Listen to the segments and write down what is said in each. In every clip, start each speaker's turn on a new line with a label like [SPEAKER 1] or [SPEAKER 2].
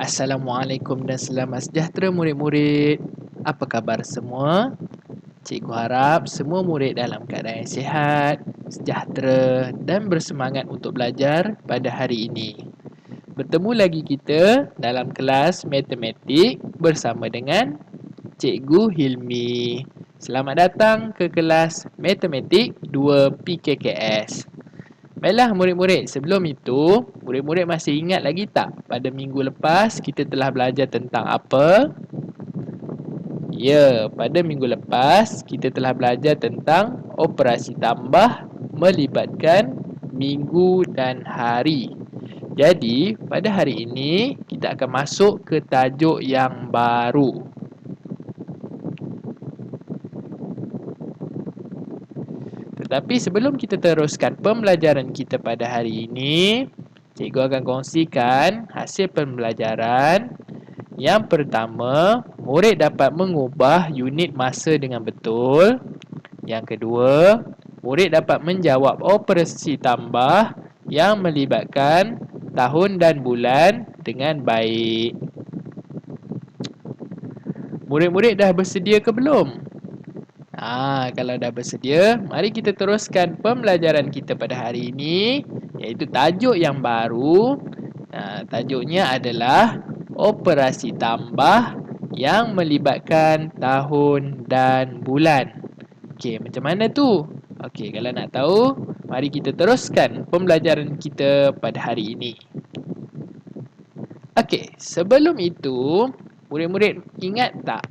[SPEAKER 1] Assalamualaikum dan selamat sejahtera murid-murid. Apa khabar semua? Cikgu harap semua murid dalam keadaan yang sihat, sejahtera dan bersemangat untuk belajar pada hari ini. Bertemu lagi kita dalam kelas matematik bersama dengan Cikgu Hilmi. Selamat datang ke kelas matematik 2 PKKS. Baiklah murid-murid, sebelum itu, murid-murid masih ingat lagi tak pada minggu lepas kita telah belajar tentang apa? Ya, pada minggu lepas kita telah belajar tentang operasi tambah melibatkan minggu dan hari. Jadi, pada hari ini kita akan masuk ke tajuk yang baru. Tetapi sebelum kita teruskan pembelajaran kita pada hari ini, cikgu akan kongsikan hasil pembelajaran. Yang pertama, murid dapat mengubah unit masa dengan betul. Yang kedua, murid dapat menjawab operasi tambah yang melibatkan tahun dan bulan dengan baik. Murid-murid dah bersedia ke belum? Kalau dah bersedia, mari kita teruskan pembelajaran kita pada hari ini, iaitu tajuk yang baru. Tajuknya adalah operasi tambah yang melibatkan tahun dan bulan. Okey, macam mana tu? Okey, kalau nak tahu, mari kita teruskan pembelajaran kita pada hari ini. Okey, sebelum itu, murid-murid ingat tak?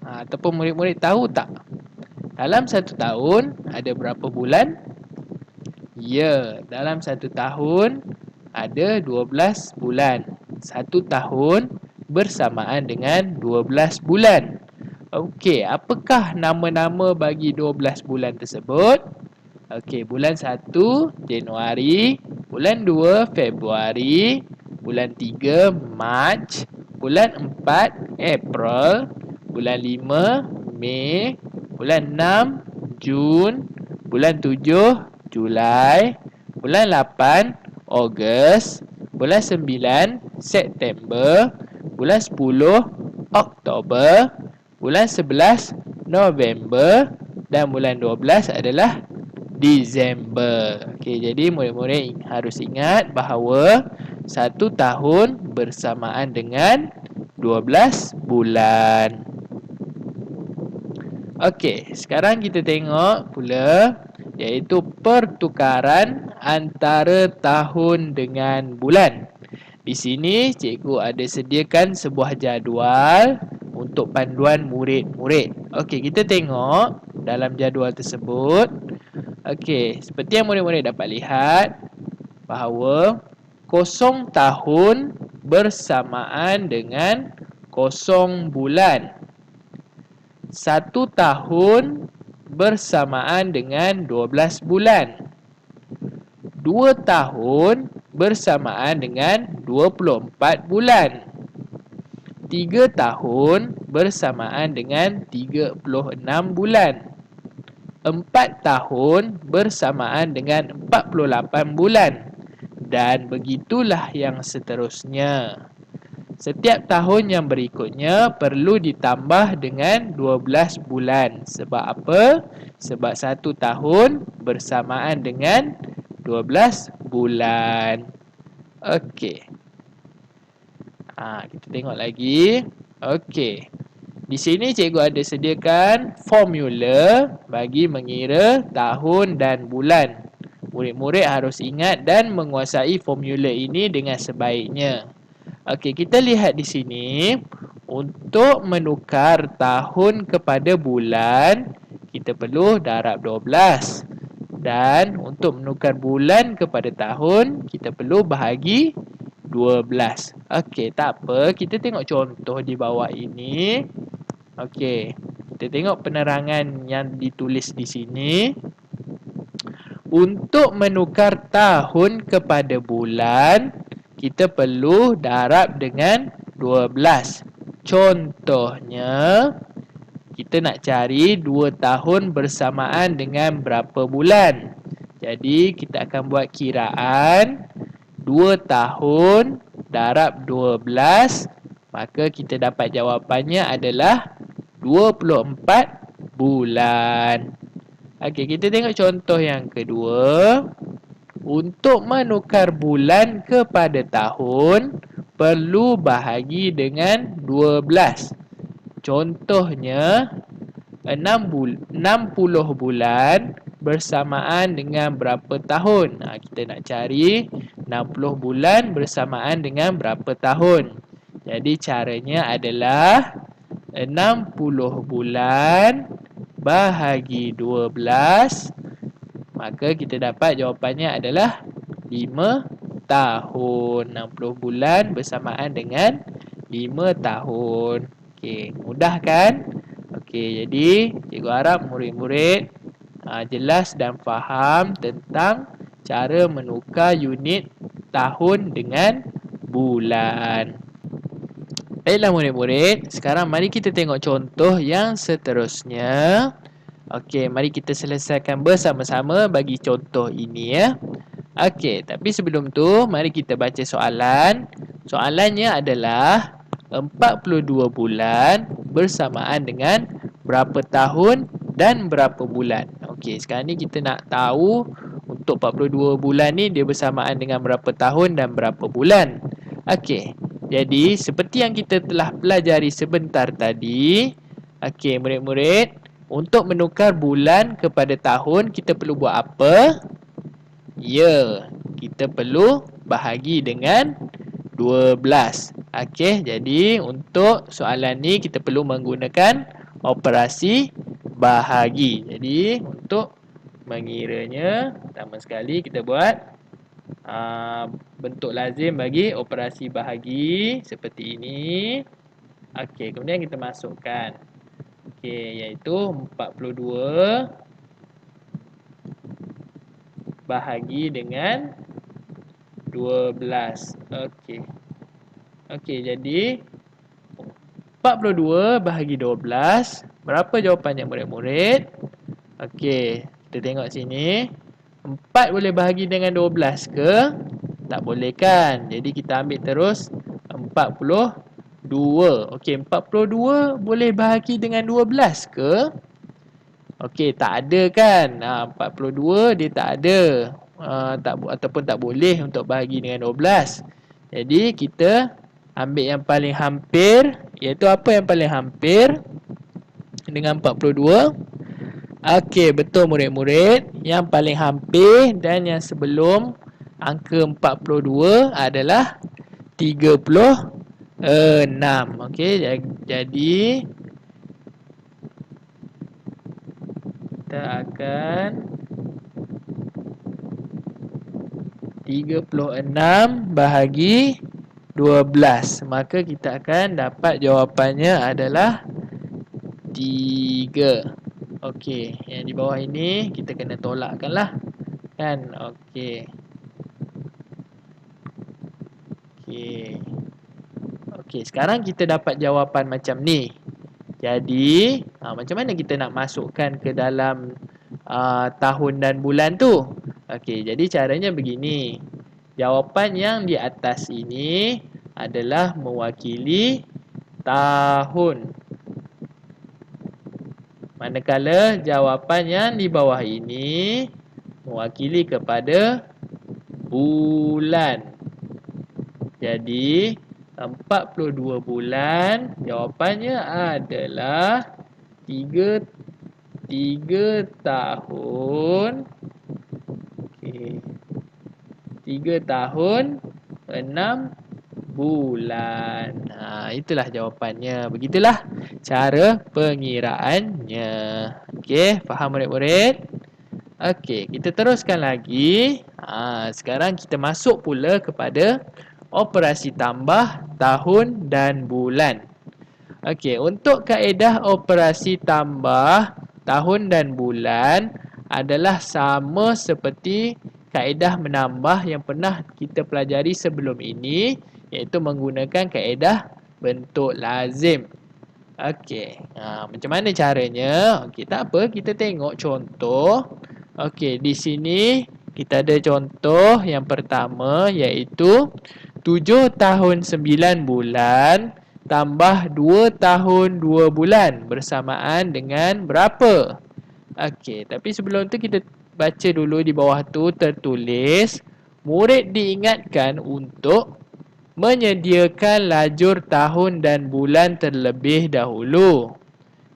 [SPEAKER 1] Ataupun murid-murid tahu tak? Dalam satu tahun, ada berapa bulan? Ya, dalam satu tahun, ada 12 bulan. Satu tahun bersamaan dengan 12 bulan. Okey, apakah nama-nama bagi 12 bulan tersebut? Okey, bulan 1, Januari. Bulan 2, Februari. Bulan 3, Mac. Bulan 4, April. Bulan 5, Mei. Bulan 6, Jun. Bulan 7, Julai. Bulan 8, Ogos. Bulan 9, September. Bulan 10, Oktober. Bulan 11, November. Dan bulan 12 adalah Disember. Okey, jadi murid-murid harus ingat bahawa satu tahun bersamaan dengan 12 bulan. Okey, sekarang kita tengok pula iaitu pertukaran antara tahun dengan bulan. Di sini cikgu ada sediakan sebuah jadual untuk panduan murid-murid. Okey, kita tengok dalam jadual tersebut. Okey, seperti yang murid-murid dapat lihat bahawa 0 tahun bersamaan dengan 0 bulan. 1 tahun bersamaan dengan 12 bulan. 2 tahun bersamaan dengan 24 bulan. 3 tahun bersamaan dengan 36 bulan. 4 tahun bersamaan dengan 48 bulan. Dan begitulah yang seterusnya. Setiap tahun yang berikutnya perlu ditambah dengan 12 bulan. Sebab apa? Sebab 1 tahun bersamaan dengan 12 bulan. Okey. Kita tengok lagi. Okey. Di sini cikgu ada sediakan formula bagi mengira tahun dan bulan. Murid-murid harus ingat dan menguasai formula ini dengan sebaiknya. Okey, kita lihat di sini. Untuk menukar tahun kepada bulan, kita perlu darab 12. Dan untuk menukar bulan kepada tahun, kita perlu bahagi 12. Okey, tak apa. Kita tengok contoh di bawah ini. Okey, kita tengok penerangan yang ditulis di sini. Untuk menukar tahun kepada bulan, kita perlu darab dengan 12. Contohnya, kita nak cari 2 tahun bersamaan dengan berapa bulan. Jadi, kita akan buat kiraan 2 tahun darab 12 Maka kita dapat jawapannya adalah 24 bulan. Okey, kita tengok contoh yang kedua. Untuk menukar bulan kepada tahun, perlu bahagi dengan 12. Contohnya, 60 bulan bersamaan dengan berapa tahun? Kita nak cari 60 bulan bersamaan dengan berapa tahun. Jadi caranya adalah 60 bulan bahagi 12. Maka kita dapat jawapannya adalah 5 tahun. 60 bulan bersamaan dengan 5 tahun. Okey, mudah kan? Okey, jadi cikgu harap murid-murid jelas dan faham tentang cara menukar unit tahun dengan bulan. Baiklah murid-murid, sekarang mari kita tengok contoh yang seterusnya. Okey, mari kita selesaikan bersama-sama bagi contoh ini ya. Okey, tapi sebelum tu mari kita baca soalan. Soalannya adalah 42 bulan bersamaan dengan berapa tahun dan berapa bulan. Okey, sekarang ni kita nak tahu untuk 42 bulan ni dia bersamaan dengan berapa tahun dan berapa bulan. Okey, jadi seperti yang kita telah pelajari sebentar tadi. Okey, murid-murid, untuk menukar bulan kepada tahun kita perlu buat apa? Ya, kita perlu bahagi dengan 12. Okey, jadi untuk soalan ni kita perlu menggunakan operasi bahagi. Jadi untuk mengiranya, pertama sekali kita buat bentuk lazim bagi operasi bahagi seperti ini. Okey, kemudian kita masukkan. Okey, iaitu 42 bahagi dengan 12. Okey. Okey, jadi 42 bahagi 12. Berapa jawapannya murid-murid? Okey, kita tengok sini. 4 boleh bahagi dengan 12 ke? Tak boleh kan? Jadi kita ambil terus 42. Okey, 42 boleh bahagi dengan 12 ke? Okey, tak ada kan? 42 dia tak ada. Ataupun tak boleh untuk bahagi dengan 12. Jadi kita ambil yang paling hampir, iaitu apa yang paling hampir dengan 42? Okey, betul murid-murid. Yang paling hampir dan yang sebelum angka 42 adalah 36. Okey, jadi kita akan 36 bahagi 12. Maka kita akan dapat jawapannya adalah 3. Okey, yang di bawah ini kita kena tolakkanlah. Kan? Okey. Okey. Okey, sekarang kita dapat jawapan macam ni. Jadi, macam mana kita nak masukkan ke dalam tahun dan bulan tu? Okey, jadi caranya begini. Jawapan yang di atas ini adalah mewakili tahun. Manakala jawapan yang di bawah ini mewakili kepada bulan. Jadi 42 bulan jawapannya adalah 3 tahun. Okey. 3 tahun 6 bulan. Itulah jawapannya. Begitulah cara pengiraannya. Okey, faham murid-murid? Okey, kita teruskan lagi. Sekarang kita masuk pula kepada operasi tambah tahun dan bulan. Okey, untuk kaedah operasi tambah tahun dan bulan adalah sama seperti kaedah menambah yang pernah kita pelajari sebelum ini, iaitu menggunakan kaedah bentuk lazim. Okey, macam mana caranya? Okey, tak apa, kita tengok contoh. Okey, di sini kita ada contoh yang pertama, iaitu 7 tahun 9 bulan tambah 2 tahun 2 bulan bersamaan dengan berapa? Okey, tapi sebelum tu kita baca dulu di bawah tu tertulis murid diingatkan untuk menyediakan lajur tahun dan bulan terlebih dahulu.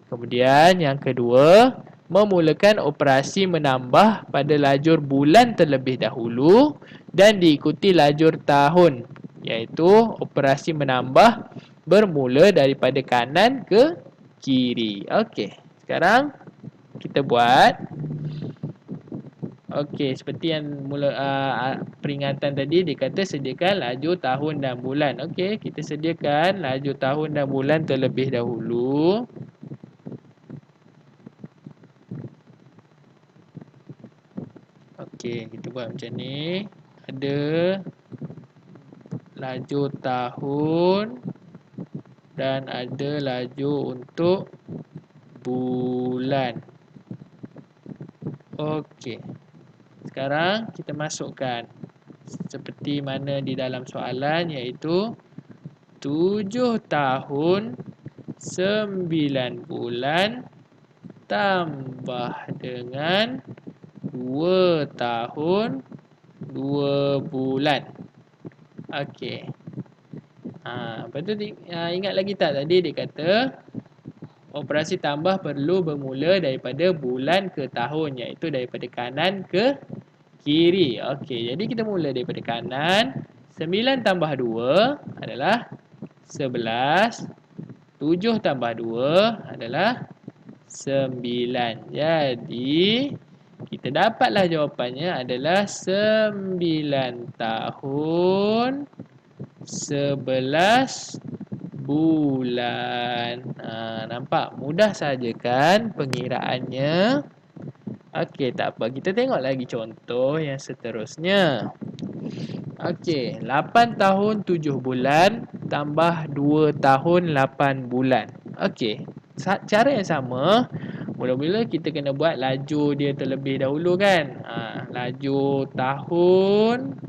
[SPEAKER 1] Kemudian yang kedua, memulakan operasi menambah pada lajur bulan terlebih dahulu dan diikuti lajur tahun, iaitu operasi menambah bermula daripada kanan ke kiri. Okey, sekarang kita buat. Okey, seperti yang peringatan tadi dia kata sediakan lajur tahun dan bulan. Okey, kita sediakan lajur tahun dan bulan terlebih dahulu. Okey, kita buat macam ni. Ada lajur tahun dan ada lajur untuk bulan. Okey. Sekarang kita masukkan seperti mana di dalam soalan, iaitu 7 tahun 9 bulan tambah dengan 2 tahun 2 bulan. Okey. Lepas tu ingat lagi tak tadi dia kata operasi tambah perlu bermula daripada bulan ke tahun, iaitu daripada kanan ke kiri. Okey, jadi kita mula daripada kanan. 9 tambah 2 adalah 11. 7 tambah 2 adalah 9. Jadi kita dapatlah jawapannya adalah 9 tahun 11 bulan. Nampak? Mudah saja kan pengiraannya? Okey, tak apa. Kita tengok lagi contoh yang seterusnya. Okey, 8 tahun 7 bulan tambah 2 tahun 8 bulan. Okey, cara yang sama. Mula-mula kita kena buat laju dia terlebih dahulu kan. Laju tahun.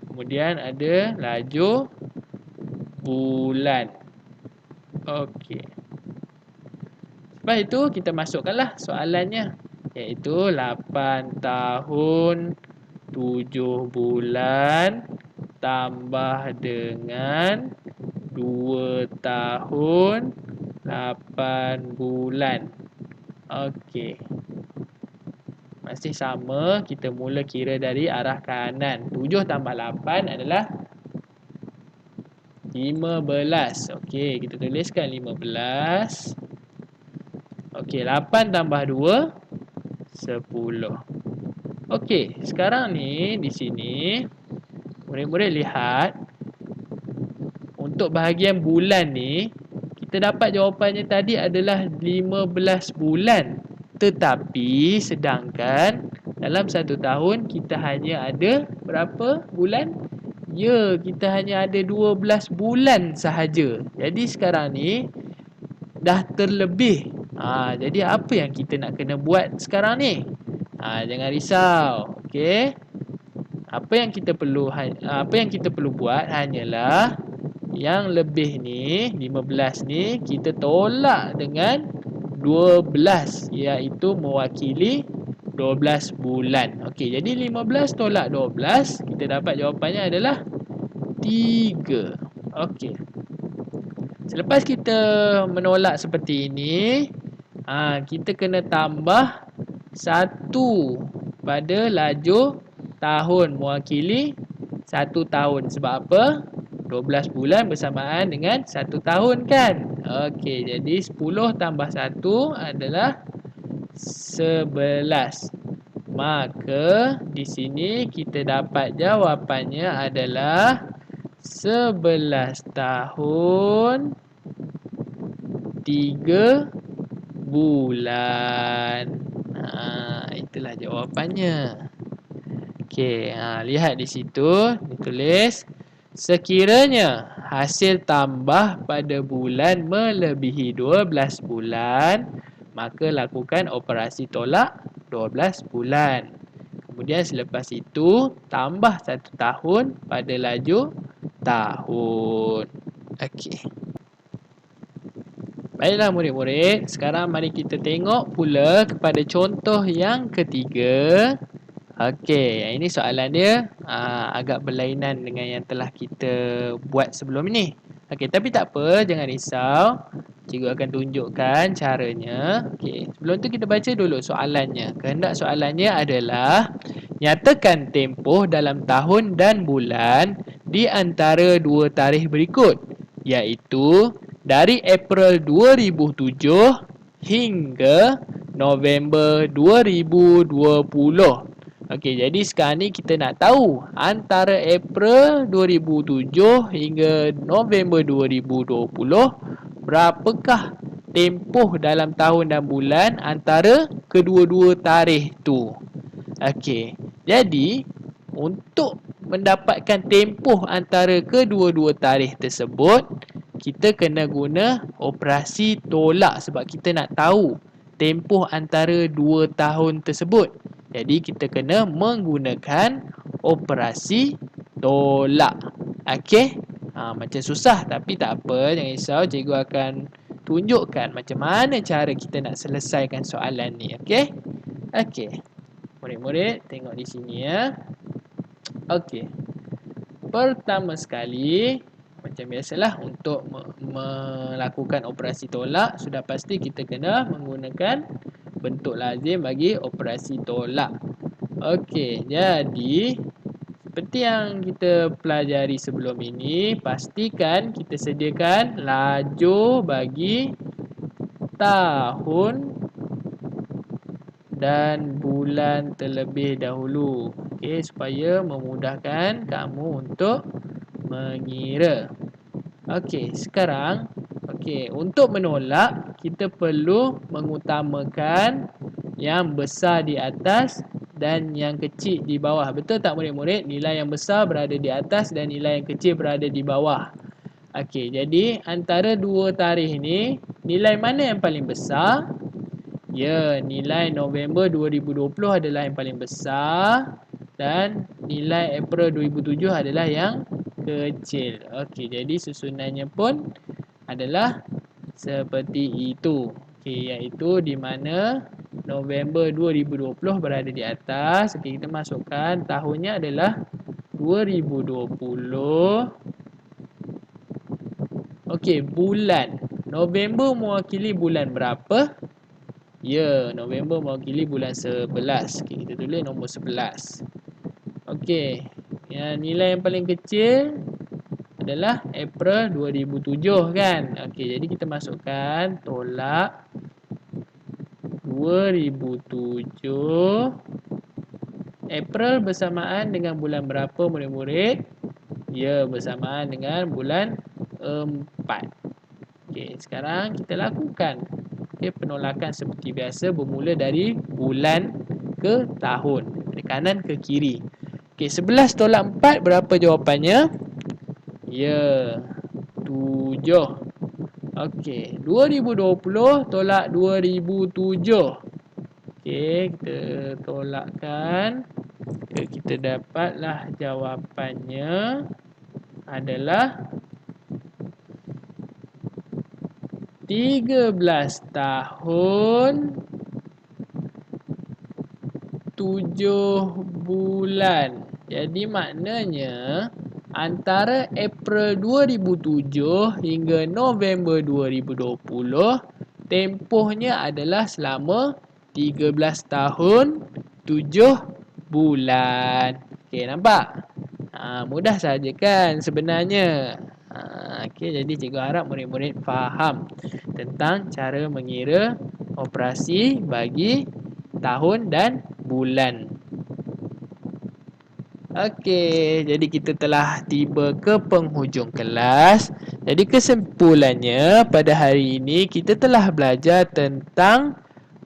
[SPEAKER 1] Kemudian ada laju bulan. Okey. Lepas itu kita masukkanlah soalannya, iaitu 8 tahun 7 bulan tambah dengan 2 tahun 8 bulan. Okey. Masih sama, kita mula kira dari arah kanan. 7 tambah 8 adalah 15. Okey, kita tuliskan 15. Okey, 8 tambah 2 10. Okey, sekarang ni di sini murid-murid lihat untuk bahagian bulan ni kita dapat jawapannya tadi adalah 15 bulan. Tetapi sedangkan dalam satu tahun kita hanya ada berapa bulan? Ya, kita hanya ada 12 bulan sahaja. Jadi sekarang ni dah terlebih. Jadi apa yang kita nak kena buat sekarang ni? Jangan risau. Okey. Apa yang kita perlu buat hanyalah yang lebih ni 15 ni kita tolak dengan 12, iaitu mewakili 12 bulan. Okey, jadi 15 tolak 12 kita dapat jawapannya adalah 3. Okey. Selepas kita menolak seperti ini, kita kena tambah 1 pada laju tahun mewakili 1 tahun. Sebab apa? 12 bulan bersamaan dengan 1 tahun kan? Okey, jadi 10 tambah 1 adalah 11. Maka di sini kita dapat jawapannya adalah 11 tahun 3 bulan. Itulah jawapannya. Okey, lihat di situ ditulis sekiranya hasil tambah pada bulan melebihi 12 bulan, maka lakukan operasi tolak 12 bulan. Kemudian selepas itu tambah 1 tahun pada laju tahun. Okey. Baiklah murid-murid, sekarang mari kita tengok pula kepada contoh yang ketiga. Okey, yang ini soalan dia agak berlainan dengan yang telah kita buat sebelum ini. Okey, tapi tak apa, jangan risau. Cikgu akan tunjukkan caranya. Okey, sebelum tu kita baca dulu soalannya. Kehendak soalannya adalah nyatakan tempoh dalam tahun dan bulan di antara dua tarikh berikut, iaitu dari April 2007 hingga November 2020. Okey, jadi sekarang ni kita nak tahu antara April 2007 hingga November 2020 berapakah tempoh dalam tahun dan bulan antara kedua-dua tarikh tu. Okey, jadi untuk mendapatkan tempoh antara kedua-dua tarikh tersebut, kita kena guna operasi tolak sebab kita nak tahu tempoh antara dua tahun tersebut. Jadi kita kena menggunakan operasi tolak. Okey? Macam susah tapi tak apa, jangan risau, cikgu akan tunjukkan macam mana cara kita nak selesaikan soalan ni. Okey? Okey. Murid-murid tengok di sini ya. Okey. Pertama sekali, macam biasalah untuk melakukan operasi tolak, sudah pasti kita kena menggunakan bentuk lazim bagi operasi tolak. Okey, jadi seperti yang kita pelajari sebelum ini, pastikan kita sediakan lajur bagi tahun dan bulan terlebih dahulu. Okey, supaya memudahkan kamu untuk mengira. Okey, sekarang untuk menolak kita perlu mengutamakan yang besar di atas dan yang kecil di bawah. Betul tak murid-murid? Nilai yang besar berada di atas dan nilai yang kecil berada di bawah. Okey, jadi antara dua tarikh ni, nilai mana yang paling besar? Ya, nilai November 2020 adalah yang paling besar dan nilai April 2007 adalah yang kecil. Okey, jadi susunannya pun adalah seperti itu. Okey, iaitu di mana November 2020 berada di atas. Okey, kita masukkan tahunnya adalah 2020. Okey, bulan. November mewakili bulan berapa? Ya, November mewakili bulan 11. Okay, kita tulis nombor 11. Okey, nilai yang paling kecil adalah April 2007 kan. Okey, jadi kita masukkan tolak 2007. April bersamaan dengan bulan berapa murid-murid? Ya, bersamaan dengan bulan 4. Okey, sekarang kita lakukan penolakan seperti biasa bermula dari bulan ke tahun, dari kanan ke kiri. Okey, 11 tolak 4 berapa jawapannya? Ya, 7. Okey, 2020 tolak 2007. Okey, kita tolakkan. Kita dapatlah jawapannya adalah 13 tahun 7 bulan. Jadi maknanya antara April 2007 hingga November 2020 tempohnya adalah selama 13 tahun 7 bulan. Okey, nampak? Mudah saja kan sebenarnya. Okey, jadi cikgu harap murid-murid faham tentang cara mengira operasi bagi tahun dan bulan. Okey, jadi kita telah tiba ke penghujung kelas. Jadi kesimpulannya pada hari ini kita telah belajar tentang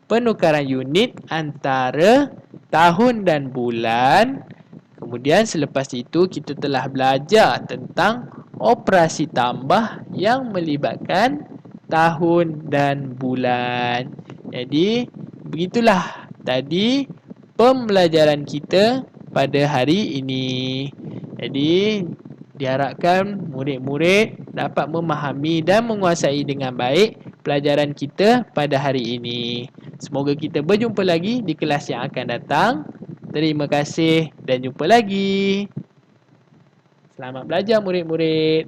[SPEAKER 1] penukaran unit antara tahun dan bulan. Kemudian selepas itu kita telah belajar tentang operasi tambah yang melibatkan tahun dan bulan. Jadi begitulah tadi pembelajaran kita pada hari ini. Jadi diharapkan murid-murid dapat memahami dan menguasai dengan baik pelajaran kita pada hari ini. Semoga kita berjumpa lagi di kelas yang akan datang. Terima kasih dan jumpa lagi. Selamat belajar murid-murid.